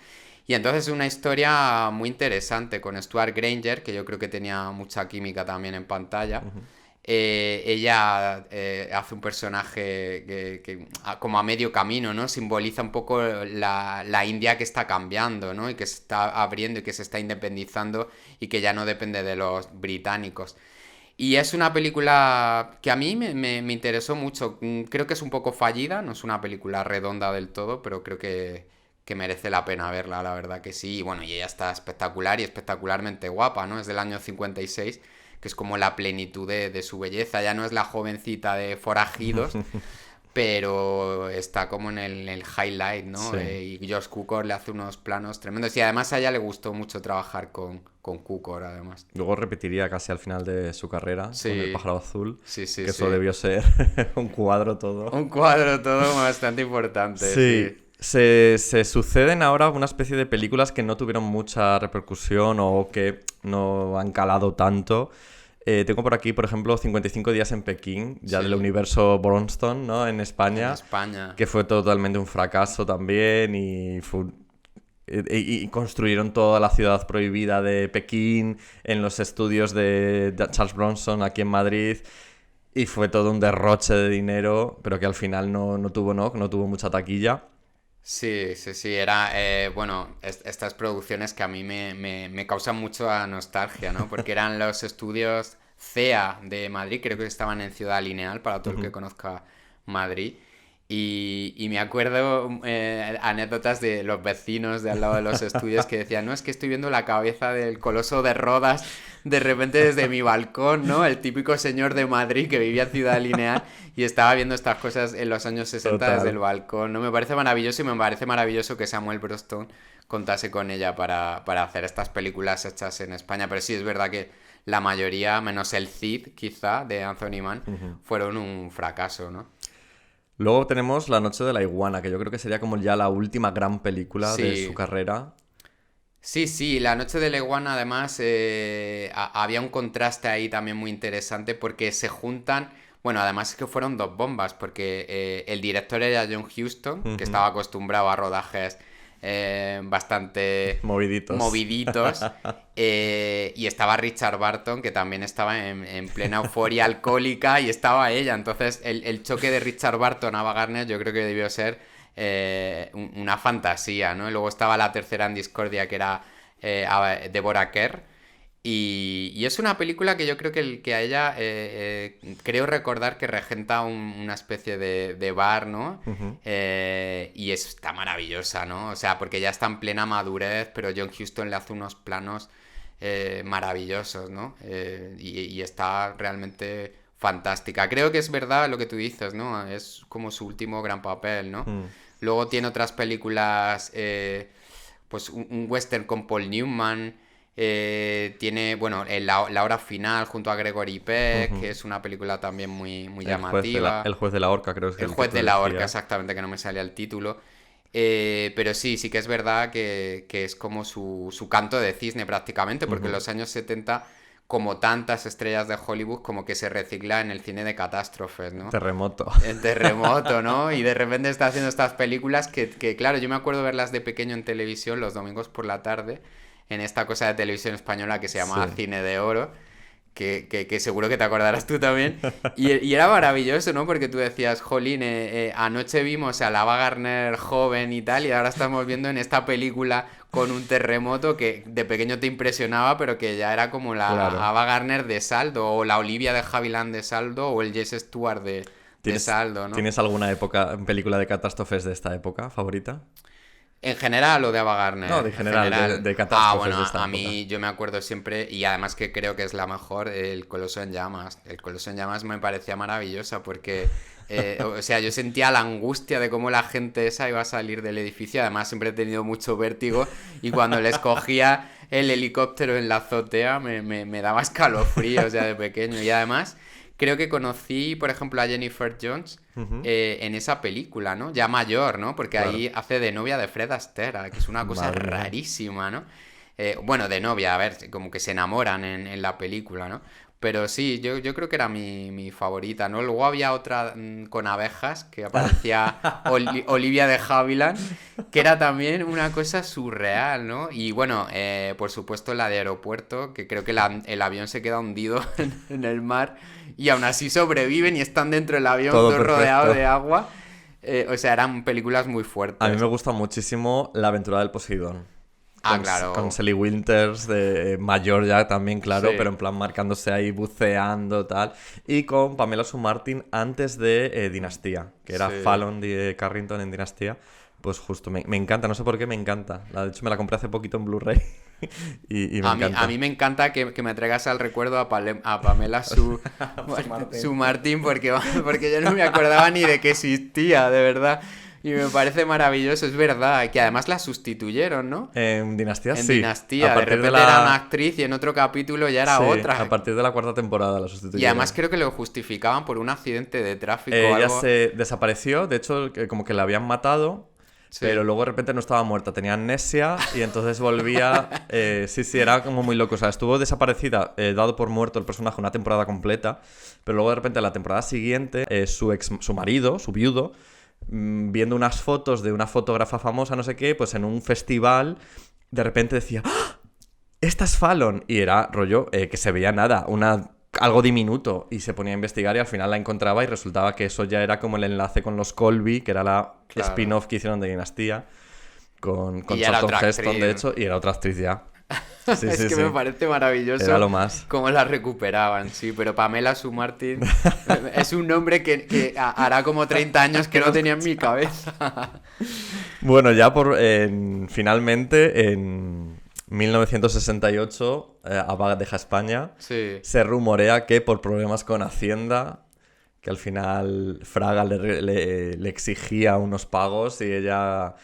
Y entonces es una historia muy interesante con Stuart Granger, que yo creo que tenía mucha química también en pantalla. Ella hace un personaje como a medio camino, ¿no? Simboliza un poco la India que está cambiando, ¿no? Y que se está abriendo y que se está independizando y que ya no depende de los británicos. Y es una película que a mí me interesó mucho. Creo que es un poco fallida, no es una película redonda del todo, pero creo que merece la pena verla, la verdad que sí. Y bueno, y ella está espectacular y espectacularmente guapa, ¿no? Es del año 56, que es como la plenitud de su belleza. Ya no es la jovencita de Forajidos, pero está como en el highlight, ¿no? Sí. Y Josh Cukor le hace unos planos tremendos. Y además a ella le gustó mucho trabajar con Cukor, además. Luego repetiría casi al final de su carrera con El Sí, pájaro azul, sí, sí, que eso sí. debió ser un cuadro todo. Un cuadro todo bastante importante, Sí, sí. se suceden ahora una especie de películas que no tuvieron mucha repercusión o que no han calado tanto. Tengo por aquí, por ejemplo, 55 días en Pekín, ya Sí. del universo Bronston, ¿no? En En España, España. que fue totalmente un fracaso también y construyeron toda la ciudad prohibida de Pekín en los estudios de Charles Bronson aquí en Madrid. Y fue todo un derroche de dinero, pero que al final no tuvo mucha taquilla. Sí, sí, sí, era, bueno, estas producciones que a mí me causan mucha nostalgia, ¿no? Porque eran los estudios CEA de Madrid, creo que estaban en Ciudad Lineal, para todo el que Ujú. conozca Madrid. Y me acuerdo anécdotas de los vecinos de al lado de los estudios que decían, no, es que estoy viendo la cabeza del coloso de Rodas de repente desde mi balcón, ¿no? El típico señor de Madrid que vivía en Ciudad Lineal y estaba viendo estas cosas en los años 60 desde el Total. balcón, ¿no? Me parece maravilloso y me parece maravilloso que Samuel Broston contase con ella para hacer estas películas hechas en España. Pero sí, es verdad que la mayoría, menos el Cid, quizá, de Anthony Mann, Ujú. fueron un fracaso, ¿no? Luego tenemos La noche de la iguana, que yo creo que sería como ya la última gran película de su Sí, carrera. sí, sí, La Noche de la Iguana además había un contraste ahí también muy interesante porque se juntan, bueno, además es que fueron dos bombas porque el director era John Huston, que Ujú. estaba acostumbrado a rodajes bastante Moviditos. moviditos, y estaba Richard Barton, que también estaba en plena euforia alcohólica y estaba ella, entonces el choque de Richard Barton a Ava Gardner yo creo que debió ser una fantasía, ¿no? Y luego estaba la tercera en discordia que era Deborah Kerr. Y es una película que yo creo que a ella creo recordar que regenta una especie de bar, ¿no? Ujú. Y está maravillosa, ¿no? O sea, porque ya está en plena madurez, pero John Huston le hace unos planos maravillosos, ¿no? Y está realmente fantástica. Creo que es verdad lo que tú dices, ¿no? Es como su último gran papel, ¿no? Mm. Luego tiene otras películas, pues un western con Paul Newman, Tiene, bueno, la hora final junto a Gregory Peck, que es una película también muy llamativa. El juez de la horca, creo que es El el juez que de tú la decías. horca, exactamente, que no me salía el título. Pero sí que es verdad que es como su canto de cisne prácticamente, porque en los años 70, como tantas estrellas de Hollywood, como que se recicla en el cine de catástrofes, ¿no? Terremoto. En Terremoto, ¿no? Y de repente está haciendo estas películas que, claro, yo me acuerdo verlas de pequeño en televisión los domingos por la tarde, en esta cosa de televisión española que se llamaba Sí. Cine de Oro, que seguro que te acordarás tú también. Y era maravilloso, ¿no? Porque tú decías, jolín, anoche vimos a la Ava Gardner joven y tal, y ahora estamos viendo en esta película con un terremoto que de pequeño te impresionaba, pero que ya era como la Claro. Ava Gardner de Saldo, o la Olivia de Havilland de Saldo, o el Jess Stewart de Saldo, ¿no? ¿Tienes alguna película de catástrofes de esta época favorita? ¿En general o de Ava Gardner? No, de En general, de catástrofes bueno, de esta a época. mí yo me acuerdo siempre, y además que creo que es la mejor, el Coloso en Llamas. El Coloso en Llamas me parecía maravillosa porque, o sea, yo sentía la angustia de cómo la gente esa iba a salir del edificio. Además, siempre he tenido mucho vértigo y cuando les cogía el helicóptero en la azotea me daba escalofrío, o sea, de pequeño. Y además, creo que conocí, por ejemplo, a Jennifer Jones en esa película, ¿no? Ya mayor, ¿no? Porque Claro. ahí hace de novia de Fred Astaire, que es una cosa Madre mía. rarísima, ¿no? Bueno, de novia, a ver, como que se enamoran en la película, ¿no? Pero sí, yo creo que era mi favorita, ¿no? Luego había otra con abejas, que aparecía Olivia de Havilland, que era también una cosa surreal, ¿no? Y bueno, por supuesto la de Aeropuerto, que creo que el avión se queda hundido en el mar y aún así sobreviven y están dentro del avión Todo todo rodeado perfecto. de agua. O sea, eran películas muy fuertes. A mí me gusta muchísimo La aventura del Poseidón. Claro. Con Sally Winters, de mayor ya también, claro, Sí. pero en plan marcándose ahí, buceando, tal. Y con Pamela Sue Martin antes de Dinastía, que era Sí. Fallon de Carrington en Dinastía. Pues justo, me encanta, no sé por qué me encanta. De hecho, me la compré hace poquito en Blu-ray y me encanta. A mí me encanta que me traigas al recuerdo a Pamela Sue Martin porque yo no me acordaba ni de que existía, de verdad. Y me parece maravilloso, es verdad. Que además la sustituyeron, ¿no? En Dinastía, En sí. Dinastía, A de partir repente era una actriz y en otro capítulo ya era Sí, otra. a partir de la cuarta temporada la Y sustituyeron. además creo que lo justificaban por un accidente de tráfico o Ella algo. se desapareció, de hecho, como que la habían matado, Sí. pero luego de repente no estaba muerta, tenía amnesia y entonces volvía. Sí, era como muy loco. O sea, estuvo desaparecida, dado por muerto el personaje una temporada completa, pero luego de repente la temporada siguiente, su marido, su viudo, viendo unas fotos de una fotógrafa famosa, no sé qué, pues en un festival, de repente decía: ¡Ah! ¡Esta es Fallon! Y era rollo que se veía nada, algo diminuto. Y se ponía a investigar y al final la encontraba y resultaba que eso ya era como el enlace con los Colby, que era la Claro. spin-off que hicieron de Dinastía, con Y ya era Charlton otra Heston, actriz. de hecho, y era otra actriz ya. Sí, Es sí, que sí. me parece maravilloso Era lo más. cómo la recuperaban, sí, pero Pamela Sue Martin es un nombre que hará como 30 años que no tenía en mi cabeza. Bueno, ya finalmente, en 1968, Ava deja España. Sí. Se rumorea que por problemas con Hacienda, que al final Fraga le exigía unos pagos y ella...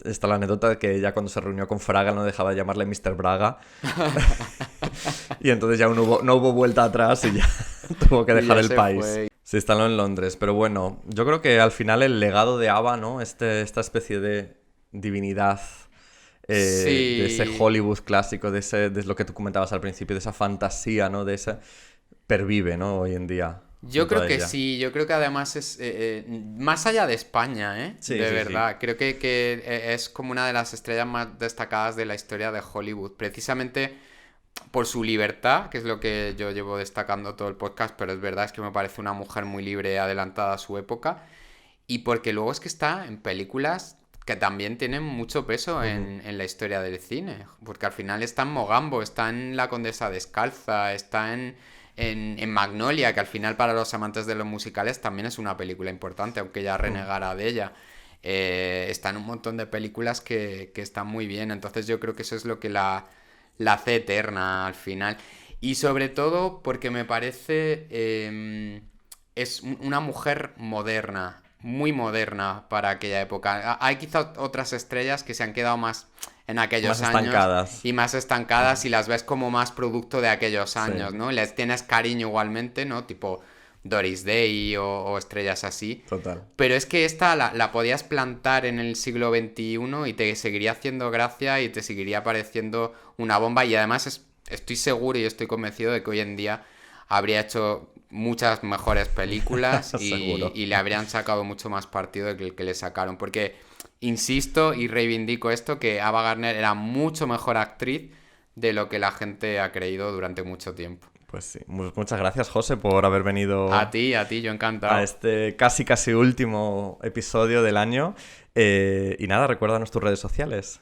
Está la anécdota de que ella cuando se reunió con Fraga no dejaba de llamarle Mr. Braga. Y entonces ya no hubo vuelta atrás y ya tuvo que Y dejar ya el se país. fue. Se instaló en Londres. Pero bueno, yo creo que al final el legado de Ava, ¿no? Esta especie de divinidad... Sí. de ese Hollywood clásico, de lo que tú comentabas al principio, de esa fantasía, ¿no? De esa... pervive, ¿no? Hoy en día. Yo junto creo a que ella. sí, yo creo que además es más allá de España, ¿eh? Sí, De sí, verdad, creo que es como una de las estrellas más destacadas de la historia de Hollywood, precisamente por su libertad, que es lo que yo llevo destacando todo el podcast, pero es verdad, es que me parece una mujer muy libre, adelantada a su época, y porque luego es que está en películas que también tienen mucho peso en la historia del cine, porque al final está en Mogambo, está en La Condesa Descalza, está en Magnolia, que al final para los amantes de los musicales también es una película importante, aunque ya renegara de ella. Está en un montón de películas que están muy bien, entonces yo creo que eso es lo que la hace eterna al final. Y sobre todo porque me parece es una mujer moderna, muy moderna para aquella época. Hay quizá otras estrellas que se han quedado más en aquellos Más años. estancadas. Y más estancadas y las ves como más producto de aquellos años, ¿no? Les tienes cariño igualmente, ¿no? Tipo Doris Day o estrellas así. Total. Pero es que esta la podías plantar en el siglo XXI y te seguiría haciendo gracia y te seguiría pareciendo una bomba. Y además estoy seguro y estoy convencido de que hoy en día habría hecho muchas mejores películas Seguro. y le habrían sacado mucho más partido del que le sacaron. Porque insisto y reivindico esto, que Ava Gardner era mucho mejor actriz de lo que la gente ha creído durante mucho tiempo. Pues sí, muchas gracias, José, por haber venido A ti, yo encantado. a este casi último episodio del año. Y nada, recuérdanos tus redes sociales.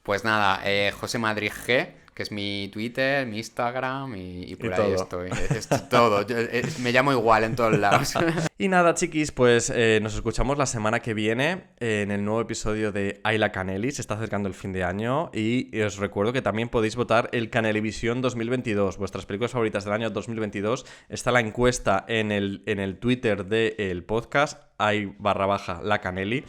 Pues nada, José Madrid G, que es mi Twitter, mi Instagram y por Y ahí todo. estoy. Es todo. Me llamo igual en todos lados. Y nada, chiquis, pues nos escuchamos la semana que viene en el nuevo episodio de Ayla Canelli. Se está acercando el fin de año y os recuerdo que también podéis votar el Canelivisión 2022, vuestras películas favoritas del año 2022. Está la encuesta en el Twitter del podcast, @la Canelli.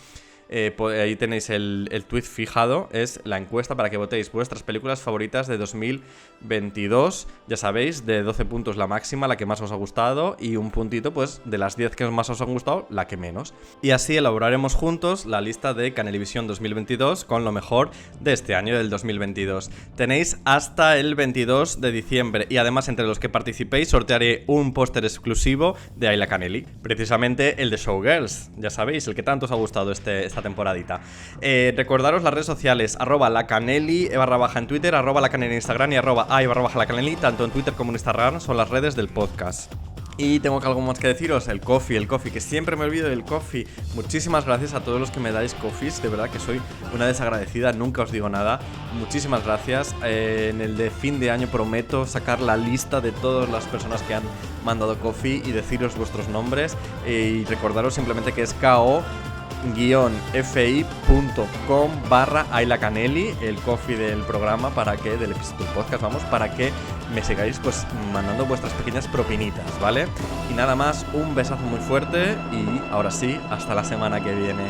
Ahí tenéis el tweet fijado, es la encuesta para que votéis vuestras películas favoritas de 2022. Ya sabéis, de 12 puntos la máxima, la que más os ha gustado, y un puntito, pues, de las 10 que más os han gustado, la que menos. Y así elaboraremos juntos la lista de Canelivisión 2022 con lo mejor de este año, del 2022. Tenéis hasta el 22 de diciembre y además entre los que participéis sortearé un póster exclusivo de Ayla Canelli, precisamente el de Showgirls, ya sabéis, el que tanto os ha gustado esta temporadita. Recordaros las redes sociales, @lacanelli _ en Twitter, @lacanelli en Instagram y @a_lacanelli, tanto en Twitter como en Instagram son las redes del podcast. Y tengo algo más que deciros, el coffee, que siempre me olvido del coffee. Muchísimas gracias a todos los que me dais coffees, de verdad que soy una desagradecida, nunca os digo nada. Muchísimas gracias. En el de fin de año prometo sacar la lista de todas las personas que han mandado coffee y deciros vuestros nombres. Y recordaros simplemente que es ko-fi.com/Ayla Canelli, el coffee del programa, del podcast, para que me sigáis pues mandando vuestras pequeñas propinitas, ¿vale? Y nada más, un besazo muy fuerte y ahora sí, hasta la semana que viene.